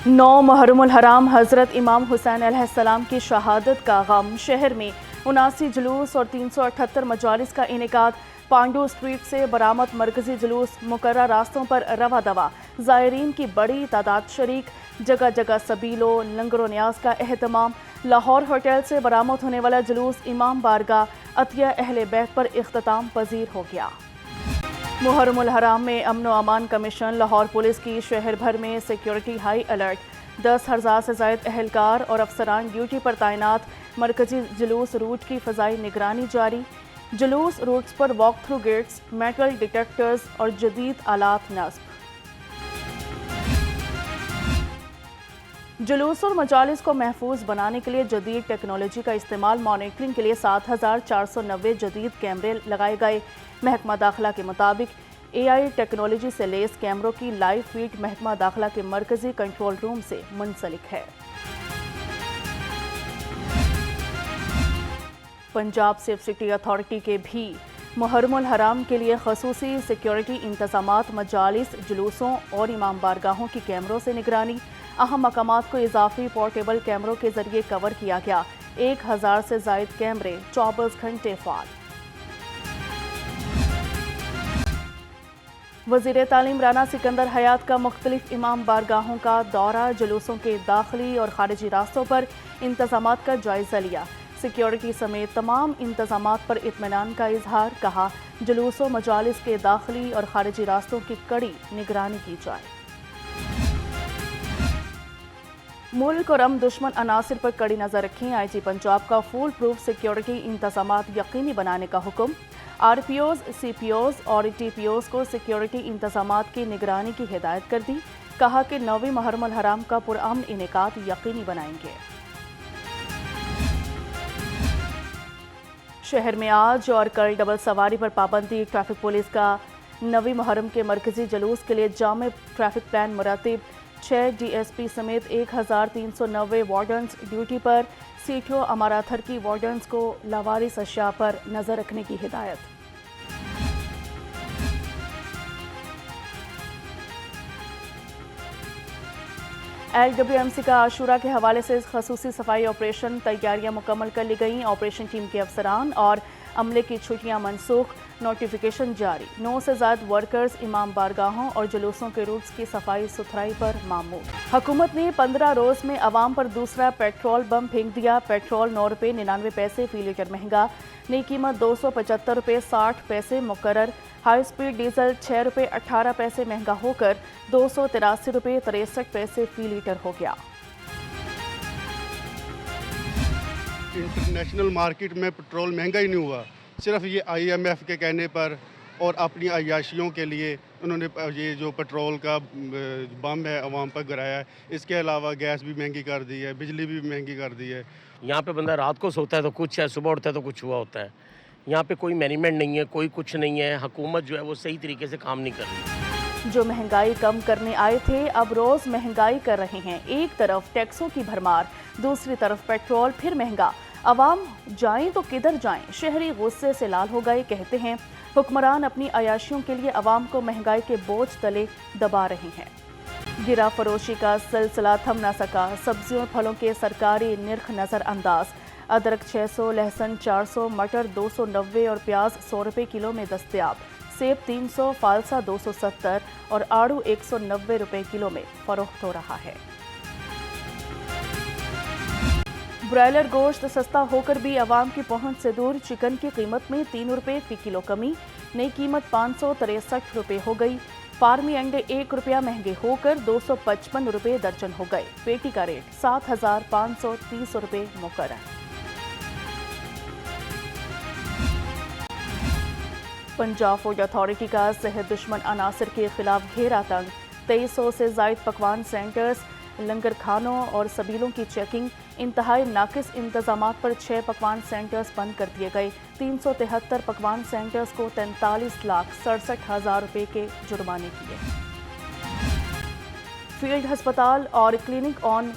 9 मुहर्रम उल हराम हज़रत इमाम हुसैन अलैहिस्सलाम की शहादत का गम। शहर में 79 जुलूस और 378 मजालिस का इनेकाद। पांडू स्ट्रीट से बरामद मरकजी जुलूस मुकर्रर रास्तों पर रवा दवा। ज़ायरीन की बड़ी तादाद शरीक। जगह जगह सबीलों लंगरो न्याज का एहतमाम। लाहौर होटल से बरामद होने वाला जुलूस इमाम बारगाह अतिया अहले बैत पर इख्तिताम पजीर हो गया। मुहर्रम उल हराम में अमन व अमान कमीशन लाहौर पुलिस की शहर भर में सिक्योरिटी हाई अलर्ट। 10,000 से ज़ायद अहलकार और अफसरान ड्यूटी पर तैनात। मरकजी जुलूस रूट की फ़ज़ाई निगरानी जारी। जुलूस रूट्स पर walk through gates, metal detectors और जदीद आलात नस्ब। जुलूस और मजालिस को महफूज बनाने के लिए जदीद टेक्नोलॉजी का इस्तेमाल। मॉनिटरिंग के लिए 7,490 जदीद कैमरे लगाए गए। महकमा दाखिला के मुताबिक AI टेक्नोलॉजी से लेस कैमरों की लाइव फीड महकमा दाखिला के मरकजी कंट्रोल रूम से मुंसलिक है। पंजाब सेफ सिटी अथॉरिटी के भी मुहर्रम उल हराम के लिए खसूसी सिक्योरिटी इंतजामात। मजालिस जुलूसों और इमाम बारगाहों की कैमरों से निगरानी। अहम मकामात को इजाफी पोर्टेबल कैमरों के जरिए कवर किया गया। 1,000 से जायद कैमरे 24 घंटे फाल। वज़ीर तालीम राना सिकंदर हयात का मुख्तलिफ इमाम बारगाहों का दौरा। जुलूसों के दाखिली और खारिजी रास्तों पर इंतजामात का जायजा लिया। सिक्योरिटी समेत तमाम इंतजामात पर इत्मीनान का इजहार। कहा जुलूसों मजालिस के दाखिली और खारिजी रास्तों की कड़ी निगरानी की जाए। मुल्क और अमन दुश्मन अनासिर पर कड़ी नजर रखें। IG पंजाब का फुल प्रूफ सिक्योरिटी इंतजामात यकीनी बनाने का हुक्म। RPOs, CPOs और TPOs को सिक्योरिटी इंतजामात की निगरानी की हिदायत कर दी। कहा कि 9वीं मुहर्रम उल हराम का पुरअमन इनेकाद यकीनी बनाएंगे। शहर में आज और कल डबल सवारी पर पाबंदी। ट्रैफिक पुलिस का 9वीं मुहर्रम के मरकजी जुलूस के लिए जामे ट्रैफिक प्लान मुरतब। 6 DSP समेत 1,390 वार्डन्स ड्यूटी पर। सीटियों अमाराथर की वार्डन्स को लावारिस अशिया पर नजर रखने की हिदायत। LWMC का आशूरा के हवाले से खसूसी सफाई ऑपरेशन तैयारियां मुकम्मल कर ली गईं। ऑपरेशन टीम के अफसरान और अमले की छुट्टियां मनसूख। नोटिफिकेशन जारी। 9 से ज़्यादा वर्कर्स इमाम बारगाहों और जुलूसों के रूट्स की सफाई सुथराई पर मामूर। हुकूमत ने 15 रोज़ में अवाम पर दूसरा पेट्रोल बम फेंक दिया। पेट्रोल 9 रुपये 99 पैसे फी लीटर महंगा। नई कीमत 275 रुपये 60 पैसे मुकर्रर। हाई स्पीड डीजल 6 रुपये 18 पैसे महंगा होकर 283 रुपये 63 पैसे फी लीटर हो गया। इंटरनेशनल मार्केट में पेट्रोल महंगा ही नहीं हुआ। सिर्फ ये IMF के कहने पर और अपनी अय्याशियों के लिए उन्होंने ये जो पेट्रोल का बम है अवाम पर गिराया है। इसके अलावा गैस भी महंगी कर दी है, बिजली भी महंगी कर दी है। यहाँ पे बंदा रात को सोता है तो कुछ है, सुबह उठता है तो कुछ हुआ होता है। यहाँ पे कोई मैनेजमेंट नहीं है, कोई कुछ नहीं है। हुकूमत जो है वो सही तरीके से काम नहीं कर रही। जो महंगाई कम करने आए थे अब रोज महंगाई कर रहे हैं। एक तरफ टैक्सों की भरमार, दूसरी तरफ पेट्रोल फिर महंगा। अवाम जाएं तो किधर जाएं। शहरी गुस्से से लाल हो गए। कहते हैं हुक्मरान अपनी अयाशियों के लिए अवाम को महंगाई के बोझ तले दबा रहे हैं। गिरा फरोशी का सिलसिला थम न सका। सब्जियों फलों के सरकारी निर्ख नजरअंदाज। अदरक 600, लहसुन 400, मटर 290 और प्याज 100 रुपये किलो में दस्तयाब। सेब 300, फालसा 270 और आड़ू 190 रुपये किलो में फरोख्त हो रहा है। ब्रायलर गोश्त सस्ता होकर भी आवाम की पहुंच से दूर। चिकन की कीमत में 3 रुपये फी किलो कमी। नई कीमत 563 रुपये हो गई। फार्मी अंडे 1 रुपया महंगे होकर 255 रुपये दर्जन हो गए। पेटी का रेट 7,530 रुपये मुकर्रर। पंजाब फूड अथॉरिटी का सेहत दुश्मन अनासिर के खिलाफ घेरा तंग। 2300 से जायद पकवान सेंटर्स, लंगर खानों और सबीलों की चेकिंग। इंतहाई नाकिस इंतजामात पर 6 पकवान सेंटर्स बंद कर दिए गए। 373 पकवान सेंटर्स को 43,67,000 रुपये के जुर्माने किए। फील्ड अस्पताल और क्लिनिक ऑन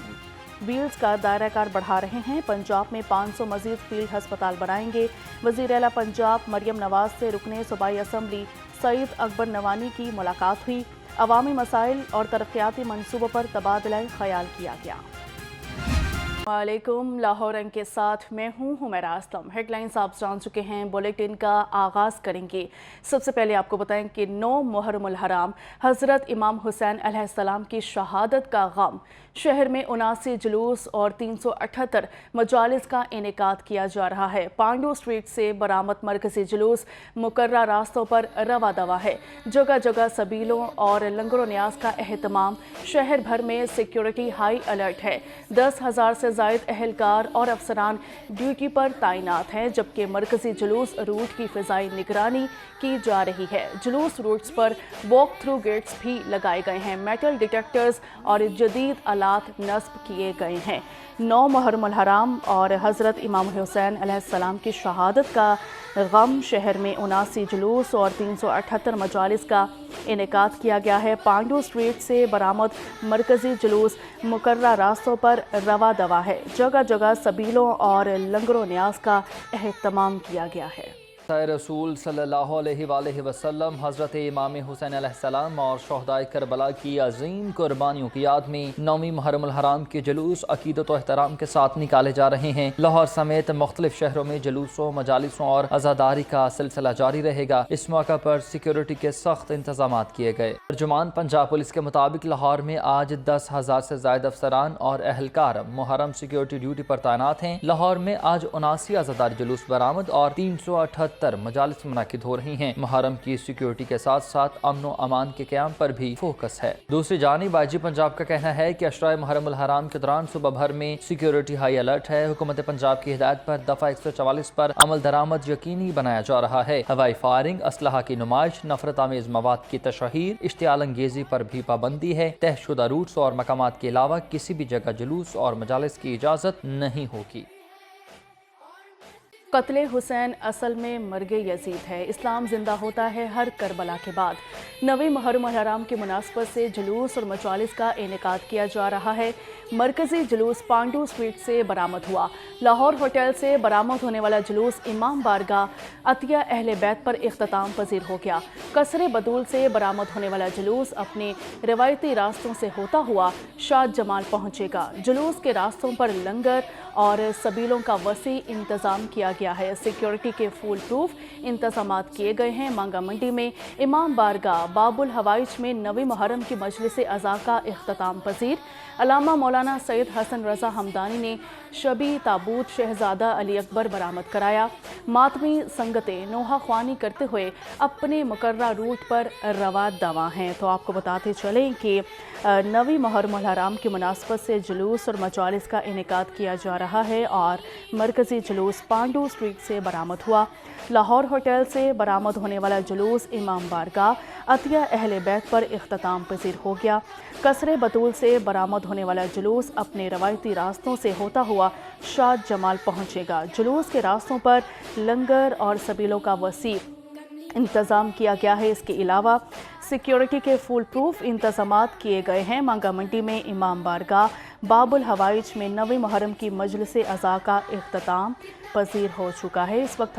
व्हील्स का दायरा कार बढ़ा रहे हैं। पंजाब में 500 मजीद फील्ड अस्पताल बनाएंगे। वज़ीर आला पंजाब मरियम नवाज से रुकने सूबाई असम्बली सईद अकबर नवानी की मुलाकात हुई। अवामी मसाइल और तरक्याती मंसूबों पर तबादला ख्याल किया गया। वालेकुम, लाहौर रंग के साथ मैं हूँ हुमैरा असलम। हेडलाइंस आप जान चुके हैं, बुलेटिन का आगाज़ करेंगे। सबसे पहले आपको बताएं कि 9 मुहर्रम उल हराम हज़रत इमाम हुसैन अलैहिस्सलाम की शहादत का गम, शहर में 79 जुलूस और 378 मजालिस का इनेकाद किया जा रहा है। पांडू स्ट्रीट से बरामद मरकजी जुलूस मुकर्रर रास्तों पर रवा दवा है। जगह जगह सबीलों और लंगर न्याज का एहतमाम। शहर भर में सिक्योरिटी हाई अलर्ट है। 10,000 से जायद एहलकार और अफसरान ड्यूटी पर तैनात हैं, जबकि मरकजी जुलूस रूट की फ़िज़ाई निगरानी की जा रही है। जुलूस रूट्स पर वॉक थ्रू गेट्स भी लगाए गए हैं। मेटल डिटेक्टर्स और जदीद आलात नस्ब किए गए हैं। 9 मुहर्रम उल हराम और हज़रत इमाम हुसैन अलैहिस्सलाम की शहादत का गम, शहर में 79 जुलूस और 378 मजालिस का इनेकाद किया गया है। पांडू स्ट्रीट से बरामद मरकजी जुलूस मुकर्रर रास्तों पर रवा दवा है। जगह जगह सबीलों और लंगरों न्याज का एहतमाम किया गया है। रसूल सल्लल्लाहु अलैहि वसल्लम हज़रत इमाम हुसैन अलैहिस्सलाम और शहदाए करबला की अजीम कुर्बानियों की याद में 9वीं मुहर्रम उल हराम के जुलूस अकीदत और एहतराम के साथ निकाले जा रहे हैं। लाहौर समेत मुख्तलिफ शहरों में जुलूसों, मजालिसों और अज़ादारी का सिलसिला जारी रहेगा। इस मौका पर सिक्योरिटी के सख्त इंतजाम किए गए। तर्जुमान पंजाब पुलिस के मुताबिक लाहौर में आज 10,000 से ज्यादा अफसरान और एहलकार मुहर्रम सिक्योरिटी ड्यूटी पर तैनात हैं। लाहौर में आज 79 अज़ादारी जुलूस बरामद और 378 मजालिस मुनाकिद हो रही हैं। मुहर्रम की सिक्योरिटी के साथ साथ अमन व अमान के क़याम पर भी फोकस है। दूसरी जानिब आईजी पंजाब का कहना है कि अशरा मुहर्रम उल हराम के दौरान सुबह भर में सिक्योरिटी हाई अलर्ट है। हुकूमत पंजाब की हिदायत पर दफा 144 पर अमल दरामद यकीनी बनाया जा रहा है। हवाई फायरिंग, असलहा की नुमाइश, नफरत आमेज मवाद की तशहीर, इश्तियाल अंगेजी पर भी पाबंदी है। तहशुदा रूट्स और मकामात के अलावा किसी भी जगह जुलूस और मजालिस की इजाज़त नहीं होगी। कत्ले हुसैन असल में मर्गे यजीद है। इस्लाम जिंदा होता है हर करबला के बाद। 9वीं मुहर्रम उल हराम की मुनासबत से जुलूस और मजालिस का इनेकाद किया जा रहा है। मरकजी जुलूस पांडू स्ट्रीट से बरामद हुआ। लाहौर होटल से बरामद होने वाला जुलूस इमाम बारगाह अतिया अहले बैत पर इख्तिताम पजीर हो गया। कसरे बदूल से बरामद होने वाला जुलूस अपने रवायती रास्तों से होता हुआ शाद जमाल पहुंचेगा। जुलूस के रास्तों पर लंगर और सबीलों का वसी इंतजाम किया गया है। सिक्योरिटी के फुल प्रूफ इंतजाम किए गए हैं। मांगा मंडी में इमाम बारगाह बाबुल हवाइज में 9वीं मुहर्रम की मजलिस अज़ा का इख्तिताम पजीर अल्लामा मौलाना सैयद हसन रज़ा हमदानी ने शबी ताबूत शहजादा अली अकबर बरामद कराया। मातमी संगतें नोहा ख्वानी करते हुए अपने मुकर्रर रूट पर रवा दवा हैं। तो आपको बताते चलें कि 9वीं मुहर्रम उल हराम की मुनासबत से जुलूस और मजालिस का इनेकाद किया जा रहा है और मरकजी जुलूस पांडू स्ट्रीट से बरामद हुआ। लाहौर होटल से बरामद होने वाला जुलूस इमाम बारगाह अतिया अहले बैत पर इख्तिताम पजीर हो गया। कसरे बतूल से बरामद होने वाला जुलूस अपने रवायती रास्तों से होता हुआ शाद जमाल पहुंचेगा। जुलूस के रास्तों पर लंगर और सबीलों का वसी इंतज़ाम किया गया है। इसके अलावा सिक्योरिटी के फुल प्रूफ इंतजाम किए गए हैं। मांगा मंडी में इमाम बारगाह बाबुल हवाइज में 9वीं मुहर्रम की मजलिस अज़ा का इख्तिताम पजीर हो चुका है। इस वक्त